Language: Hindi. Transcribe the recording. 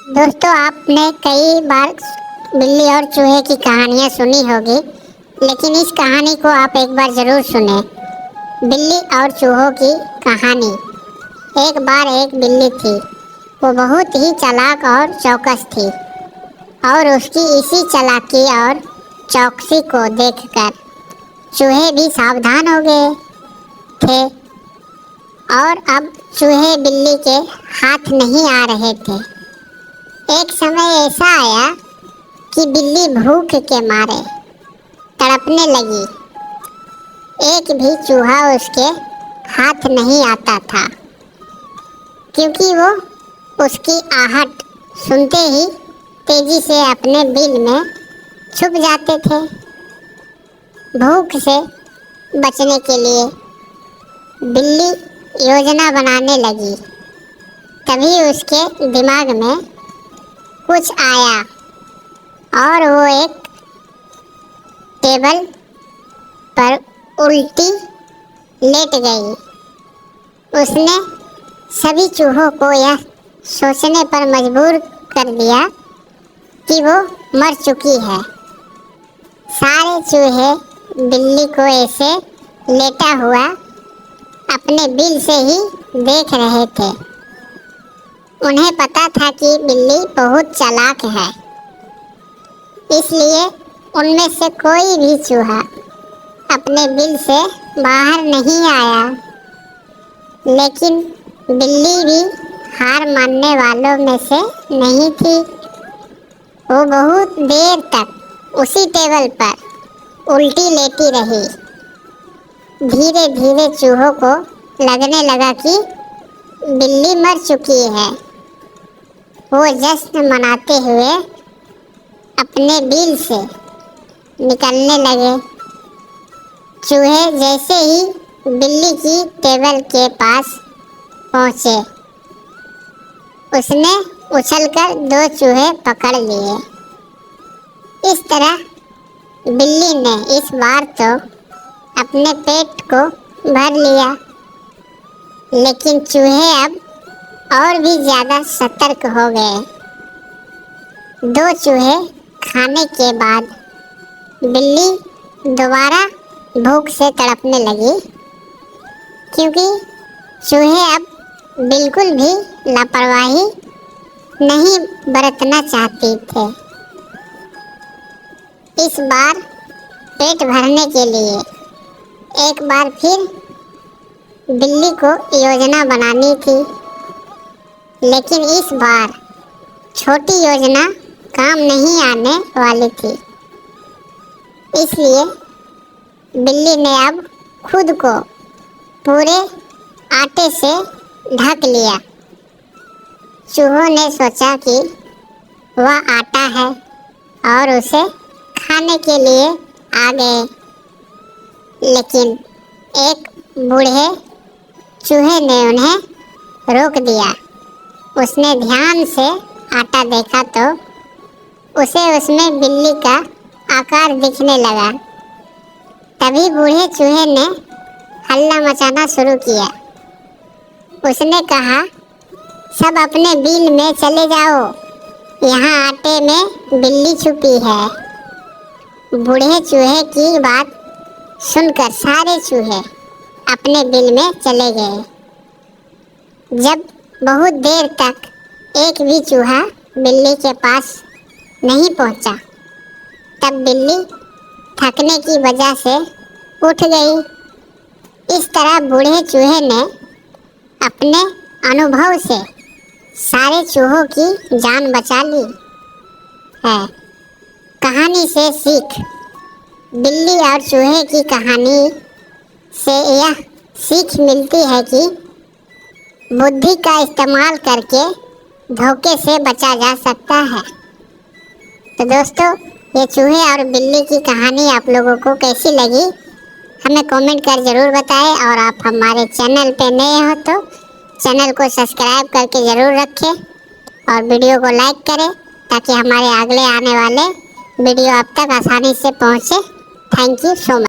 दोस्तों, आपने कई बार बिल्ली और चूहे की कहानियाँ सुनी होगी, लेकिन इस कहानी को आप एक बार ज़रूर सुने। बिल्ली और चूहों की कहानी। एक बार एक बिल्ली थी। वो बहुत ही चालाक और चौकस थी, और उसकी इसी चालाकी और चौकसी को देखकर चूहे भी सावधान हो गए थे। और अब चूहे बिल्ली के हाथ नहीं आ रहे थे। एक समय ऐसा आया कि बिल्ली भूख के मारे तड़पने लगी। एक भी चूहा उसके हाथ नहीं आता था, क्योंकि वो उसकी आहट सुनते ही तेजी से अपने बिल में छुप जाते थे। भूख से बचने के लिए बिल्ली योजना बनाने लगी। तभी उसके दिमाग में कुछ आया और वो एक टेबल पर उल्टी लेट गई। उसने सभी चूहों को यह सोचने पर मजबूर कर दिया कि वो मर चुकी है। सारे चूहे बिल्ली को ऐसे लेटा हुआ अपने बिल से ही देख रहे थे। उन्हें पता था कि बिल्ली बहुत चालाक है, इसलिए उनमें से कोई भी चूहा अपने बिल से बाहर नहीं आया। लेकिन बिल्ली भी हार मानने वालों में से नहीं थी। वो बहुत देर तक उसी टेबल पर उल्टी लेटी रही। धीरे धीरे चूहों को लगने लगा कि बिल्ली मर चुकी है। वो जश्न मनाते हुए अपने बिल से निकलने लगे। चूहे जैसे ही बिल्ली की टेबल के पास पहुंचे, उसने उछलकर 2 चूहे पकड़ लिए। इस तरह बिल्ली ने इस बार तो अपने पेट को भर लिया, लेकिन चूहे अब और भी ज़्यादा सतर्क हो गए। 2 चूहे खाने के बाद बिल्ली दोबारा भूख से तड़पने लगी, क्योंकि चूहे अब बिल्कुल भी लापरवाही नहीं बरतना चाहते थे। इस बार पेट भरने के लिए एक बार फिर बिल्ली को योजना बनानी थी, लेकिन इस बार छोटी योजना काम नहीं आने वाली थी। इसलिए बिल्ली ने अब खुद को पूरे आटे से ढक लिया। चूहों ने सोचा कि वह आटा है और उसे खाने के लिए आ गए, लेकिन एक बूढ़े चूहे ने उन्हें रोक दिया। उसने ध्यान से आटा देखा तो उसे उसमें बिल्ली का आकार दिखने लगा। तभी बूढ़े चूहे ने हल्ला मचाना शुरू किया। उसने कहा, सब अपने बिल में चले जाओ, यहाँ आटे में बिल्ली छुपी है। बूढ़े चूहे की बात सुनकर सारे चूहे अपने बिल में चले गए। जब बहुत देर तक एक भी चूहा बिल्ली के पास नहीं पहुंचा, तब बिल्ली थकने की वजह से उठ गई। इस तरह बूढ़े चूहे ने अपने अनुभव से सारे चूहों की जान बचा ली है। कहानी से सीख। बिल्ली और चूहे की कहानी से यह सीख मिलती है कि बुद्धि का इस्तेमाल करके धोखे से बचा जा सकता है। तो दोस्तों, ये चूहे और बिल्ली की कहानी आप लोगों को कैसी लगी, हमें कमेंट कर ज़रूर बताएं। और आप हमारे चैनल पे नए हो तो चैनल को सब्सक्राइब करके ज़रूर रखें और वीडियो को लाइक करें, ताकि हमारे अगले आने वाले वीडियो आप तक आसानी से पहुँचे। Thank you so much.